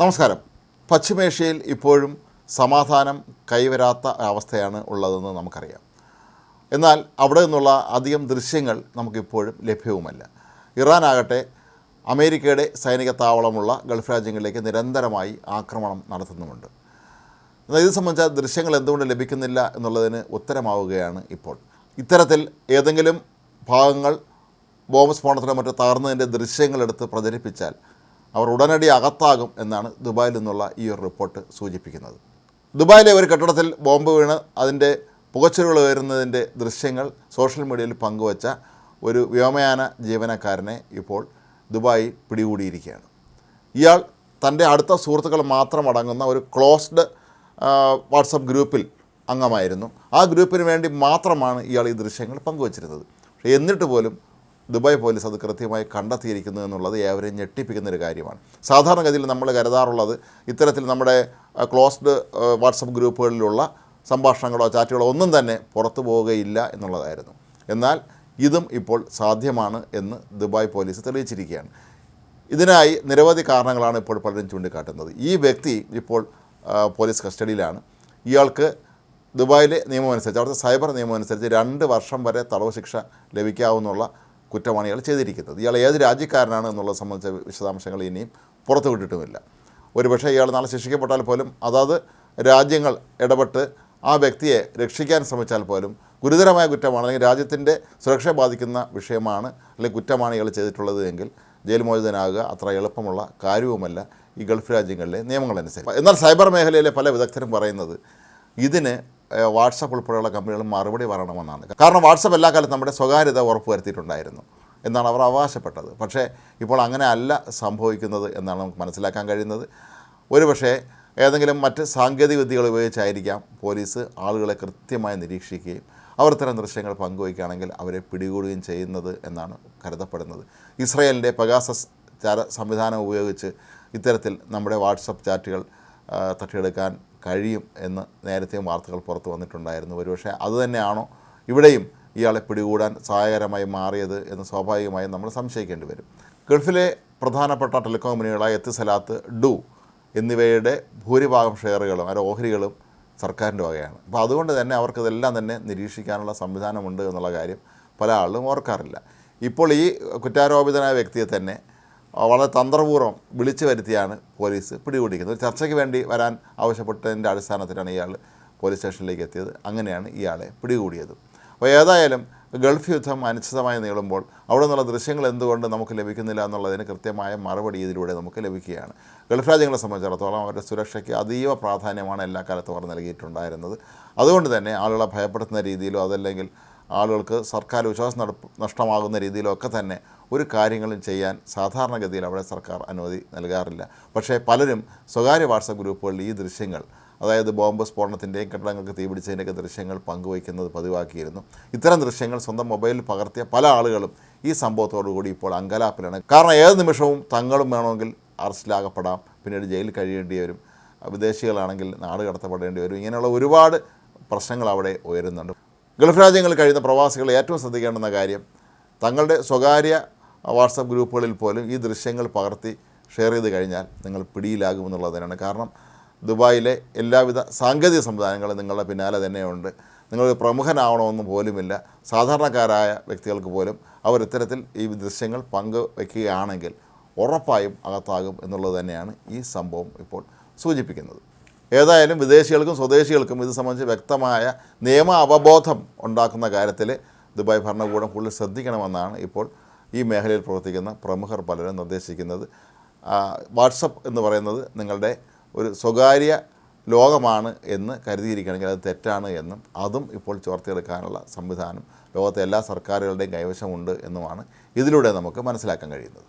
നമസ്കാരം. പശ്ചിമേഷ്യയിൽ ഇപ്പോഴും സമാധാനം കൈവരാത്ത അവസ്ഥയാണ് ഉള്ളതെന്ന് നമുക്കറിയാം. എന്നാൽ അവിടെ നിന്നുള്ള അധികം ദൃശ്യങ്ങൾ നമുക്കിപ്പോഴും ലഭ്യവുമല്ല. ഇറാനാകട്ടെ അമേരിക്കയുടെ സൈനിക താവളമുള്ള ഗൾഫ് രാജ്യങ്ങളിലേക്ക് നിരന്തരമായി ആക്രമണം നടത്തുന്നുമുണ്ട്. എന്നാൽ ഇത് സംബന്ധിച്ച ദൃശ്യങ്ങൾ എന്തുകൊണ്ട് ലഭിക്കുന്നില്ല എന്നുള്ളതിന് ഉത്തരമാവുകയാണ് ഇപ്പോൾ. ഇത്തരത്തിൽ ഏതെങ്കിലും ഭാഗങ്ങൾ ബോംബ് സ്ഫോടനത്തിലോ മറ്റോ തകർന്നതിൻ്റെ ദൃശ്യങ്ങളെടുത്ത് പ്രചരിപ്പിച്ചാൽ അവർ ഉടനടി അകത്താകും എന്നാണ് ദുബായിൽ നിന്നുള്ള ഈ ഒരു റിപ്പോർട്ട് സൂചിപ്പിക്കുന്നത്. ദുബായിലെ ഒരു കെട്ടിടത്തിൽ ബോംബ് വീണ് അതിൻ്റെ പുകച്ചുരുകൾ ഉയരുന്നതിൻ്റെ ദൃശ്യങ്ങൾ സോഷ്യൽ മീഡിയയിൽ പങ്കുവച്ച ഒരു വ്യോമയാന ജീവനക്കാരനെ ഇപ്പോൾ ദുബായ് പിടികൂടിയിരിക്കുകയാണ്. ഇയാൾ തൻ്റെ അടുത്ത സുഹൃത്തുക്കൾ മാത്രം അടങ്ങുന്ന ഒരു ക്ലോസ്ഡ് വാട്സപ്പ് ഗ്രൂപ്പിൽ അംഗമായിരുന്നു. ആ ഗ്രൂപ്പിന് വേണ്ടി മാത്രമാണ് ഇയാൾ ഈ ദൃശ്യങ്ങൾ പങ്കുവച്ചിരുന്നത്. പക്ഷേ എന്നിട്ട് പോലും ദുബായ് പോലീസ് അത് കൃത്യമായി കണ്ടെത്തിയിരിക്കുന്നു എന്നുള്ളത് ഏവരെയും ഞെട്ടിപ്പിക്കുന്നൊരു കാര്യമാണ്. സാധാരണഗതിയിൽ നമ്മൾ കരുതാറുള്ളത് ഇത്തരത്തിൽ നമ്മുടെ ക്ലോസ്ഡ് വാട്സപ്പ് ഗ്രൂപ്പുകളിലുള്ള സംഭാഷണങ്ങളോ ചാറ്റുകളോ ഒന്നും തന്നെ പുറത്തു പോവുകയില്ല എന്നുള്ളതായിരുന്നു. എന്നാൽ ഇതും ഇപ്പോൾ സാധ്യമാണ് എന്ന് ദുബായ് പോലീസ് തെളിയിച്ചിരിക്കുകയാണ്. ഇതിനായി നിരവധി കാരണങ്ങളാണ് ഇപ്പോൾ പലരും ചൂണ്ടിക്കാട്ടുന്നത്. ഈ വ്യക്തി ഇപ്പോൾ പോലീസ് കസ്റ്റഡിയിലാണ്. ഇയാൾക്ക് ദുബായിലെ നിയമമനുസരിച്ച്, അവിടുത്തെ സൈബർ നിയമമനുസരിച്ച് 2 വർഷം വരെ തടവ് ശിക്ഷ ലഭിക്കാവുന്നുള്ള കുറ്റമാണ് ഇയാൾ ചെയ്തിരിക്കുന്നത്. ഇയാൾ ഏത് രാജ്യക്കാരനാണ് എന്നുള്ളത് സംബന്ധിച്ച വിശദാംശങ്ങൾ ഇനിയും പുറത്തു വിട്ടിട്ടുമില്ല. ഒരുപക്ഷേ ഇയാൾ നാളെ ശിക്ഷിക്കപ്പെട്ടാൽ പോലും അതാത് രാജ്യങ്ങൾ ഇടപെട്ട് ആ വ്യക്തിയെ രക്ഷിക്കാൻ ശ്രമിച്ചാൽ പോലും ഗുരുതരമായ കുറ്റമാണ്, അല്ലെങ്കിൽ രാജ്യത്തിൻ്റെ സുരക്ഷയെ ബാധിക്കുന്ന വിഷയമാണ്, അല്ലെങ്കിൽ കുറ്റമാണ് ഇയാൾ ചെയ്തിട്ടുള്ളത് എങ്കിൽ ജയിൽ മോചിതനാകുക അത്ര എളുപ്പമുള്ള കാര്യവുമല്ല ഈ ഗൾഫ് രാജ്യങ്ങളിലെ നിയമങ്ങളനുസരിച്ച്. എന്നാൽ സൈബർ മേഖലയിലെ പല വിദഗ്ധരും പറയുന്നത് ഇതിന് വാട്സപ്പ് ഉൾപ്പെടെയുള്ള കമ്പനികൾ മറുപടി പറയണമെന്നാണ്. കാരണം വാട്സപ്പ് എല്ലാ കാലത്തും നമ്മുടെ സ്വകാര്യത ഉറപ്പുവരുത്തിയിട്ടുണ്ടായിരുന്നു എന്നാണ് അവർ അവകാശപ്പെട്ടത്. പക്ഷേ ഇപ്പോൾ അങ്ങനെ അല്ല സംഭവിക്കുന്നത് എന്നാണ് നമുക്ക് മനസ്സിലാക്കാൻ കഴിയുന്നത്. ഒരുപക്ഷേ ഏതെങ്കിലും മറ്റ് സാങ്കേതിക വിദ്യകൾ ഉപയോഗിച്ചായിരിക്കാം പോലീസ് ആളുകളെ കൃത്യമായി നിരീക്ഷിക്കുകയും അവർ ഇത്തരം ദൃശ്യങ്ങൾ പങ്കുവയ്ക്കുകയാണെങ്കിൽ അവരെ പിടികൂടുകയും ചെയ്യുന്നത് എന്നാണ് കരുതപ്പെടുന്നത്. ഇസ്രയേലിൻ്റെ പെഗാസസ് സംവിധാനം ഉപയോഗിച്ച് ഇത്തരത്തിൽ നമ്മുടെ വാട്സപ്പ് ചാറ്റുകൾ തട്ടിയെടുക്കാൻ കഴിയും എന്ന് നേരത്തെയും വാർത്തകൾ പുറത്തു വന്നിട്ടുണ്ടായിരുന്നു. ഒരുപക്ഷെ അതുതന്നെയാണോ ഇവിടെയും ഇയാളെ പിടികൂടാൻ സഹായകരമായി മാറിയത് എന്ന് സ്വാഭാവികമായും നമ്മൾ സംശയിക്കേണ്ടി വരും. ഗൾഫിലെ പ്രധാനപ്പെട്ട ടെലികോം കമ്പനികളായ എത്തിസലാത്ത്, ഡു എന്നിവയുടെ ഭൂരിഭാഗം ഷെയറുകളും ഓഹരികളും സർക്കാരിൻ്റെ വകയാണ്. അപ്പോൾ അതുകൊണ്ട് തന്നെ അവർക്കിതെല്ലാം തന്നെ നിരീക്ഷിക്കാനുള്ള സംവിധാനമുണ്ട് എന്നുള്ള കാര്യം പല ആളും ഓർക്കാറില്ല. ഇപ്പോൾ ഈ കുറ്റാരോപിതനായ വ്യക്തിയെ തന്നെ വളരെ തന്ത്രപൂർവ്വം വിളിച്ചു വരുത്തിയാണ് പോലീസ് പിടികൂടിക്കുന്നത്. ഒരു ചർച്ചയ്ക്ക് വേണ്ടി വരാൻ ആവശ്യപ്പെട്ടതിൻ്റെ അടിസ്ഥാനത്തിലാണ് ഇയാൾ പോലീസ് സ്റ്റേഷനിലേക്ക് എത്തിയത്. അങ്ങനെയാണ് ഇയാളെ പിടികൂടിയത്. അപ്പോൾ ഏതായാലും ഗൾഫ് യുദ്ധം അനിശ്ചിതമായി നീളുമ്പോൾ അവിടെ നിന്നുള്ള ദൃശ്യങ്ങൾ എന്തുകൊണ്ട് നമുക്ക് ലഭിക്കുന്നില്ല എന്നുള്ളതിന് കൃത്യമായ മറുപടി ഇതിലൂടെ നമുക്ക് ലഭിക്കുകയാണ്. ഗൾഫ് രാജ്യങ്ങളെ സംബന്ധിച്ചിടത്തോളം അവരുടെ സുരക്ഷയ്ക്ക് അതീവ പ്രാധാന്യമാണ് എല്ലാ കാലത്തും അവർ നൽകിയിട്ടുണ്ടായിരുന്നത്. അതുകൊണ്ട് തന്നെ ആളുകളെ ഭയപ്പെടുത്തുന്ന രീതിയിലോ അതല്ലെങ്കിൽ ആളുകൾക്ക് സർക്കാർ വിശ്വാസം നഷ്ടമാകുന്ന രീതിയിലോ ഒക്കെ തന്നെ ഒരു കാര്യങ്ങളും ചെയ്യാൻ സാധാരണഗതിയിൽ അവിടെ സർക്കാർ അനുമതി നൽകാറില്ല. പക്ഷേ പലരും സ്വകാര്യ വാട്സപ്പ് ഗ്രൂപ്പുകളിൽ ഈ ദൃശ്യങ്ങൾ, അതായത് ബോംബ് സ്ഫോടനത്തിൻ്റെയും കെട്ടിടങ്ങൾക്ക് തീപിടിച്ചതിൻ്റെയൊക്കെ ദൃശ്യങ്ങൾ പങ്കുവയ്ക്കുന്നത് പതിവാക്കിയിരുന്നു. ഇത്തരം ദൃശ്യങ്ങൾ സ്വന്തം മൊബൈലിൽ പകർത്തിയ പല ആളുകളും ഈ സംഭവത്തോടുകൂടി ഇപ്പോൾ അങ്കലാപ്പിലാണ്. കാരണം ഏത് നിമിഷവും തങ്ങളും വേണമെങ്കിൽ അറസ്റ്റിലാകപ്പെടാം, പിന്നീട് ജയിലിൽ കഴിയേണ്ടി വരും, വിദേശികളാണെങ്കിൽ നാട് കടത്തപ്പെടേണ്ടി വരും. ഇങ്ങനെയുള്ള ഒരുപാട് പ്രശ്നങ്ങൾ അവിടെ ഉയരുന്നുണ്ട്. ഗൾഫ് രാജ്യങ്ങളിൽ കഴിയുന്ന പ്രവാസികൾ ഏറ്റവും ശ്രദ്ധിക്കേണ്ടുന്ന കാര്യം, തങ്ങളുടെ സ്വകാര്യ വാട്സപ്പ് ഗ്രൂപ്പുകളിൽ പോലും ഈ ദൃശ്യങ്ങൾ പകർത്തി ഷെയർ ചെയ്ത് കഴിഞ്ഞാൽ നിങ്ങൾ പിടിയിലാകുമെന്നുള്ളത് തന്നെയാണ്. കാരണം ദുബായിലെ എല്ലാവിധ സാങ്കേതിക സംവിധാനങ്ങളും നിങ്ങളുടെ പിന്നാലെ തന്നെയുണ്ട്. നിങ്ങൾ പ്രമുഖനാവണമെന്ന് പോലുമില്ല. സാധാരണക്കാരായ വ്യക്തികൾക്ക് പോലും അവർ ഇത്തരത്തിൽ ഈ ദൃശ്യങ്ങൾ പങ്കുവയ്ക്കുകയാണെങ്കിൽ ഉറപ്പായും അകത്താകും എന്നുള്ളത് തന്നെയാണ് ഈ സംഭവം ഇപ്പോൾ സൂചിപ്പിക്കുന്നത്. ഏതായാലും വിദേശികൾക്കും സ്വദേശികൾക്കും ഇത് സംബന്ധിച്ച് വ്യക്തമായ നിയമ അവബോധം ഉണ്ടാക്കുന്ന കാര്യത്തിൽ ദുബായ് ഭരണകൂടം കൂടുതൽ ശ്രദ്ധിക്കണമെന്നാണ് ഇപ്പോൾ ഈ മേഖലയിൽ പ്രവർത്തിക്കുന്ന പ്രമുഖർ പലരും നിർദ്ദേശിക്കുന്നത്. വാട്സപ്പ് എന്ന് പറയുന്നത് നിങ്ങളുടെ ഒരു സ്വകാര്യ ലോകമാണ് എന്ന് കരുതിയിരിക്കണമെങ്കിൽ അത് തെറ്റാണ് എന്നും അതും ഇപ്പോൾ ചോർത്തിയെടുക്കാനുള്ള സംവിധാനം ലോകത്തെ എല്ലാ സർക്കാരുകളുടെയും കൈവശമുണ്ട് എന്നുമാണ് ഇതിലൂടെ നമുക്ക് മനസ്സിലാക്കാൻ കഴിയുന്നത്.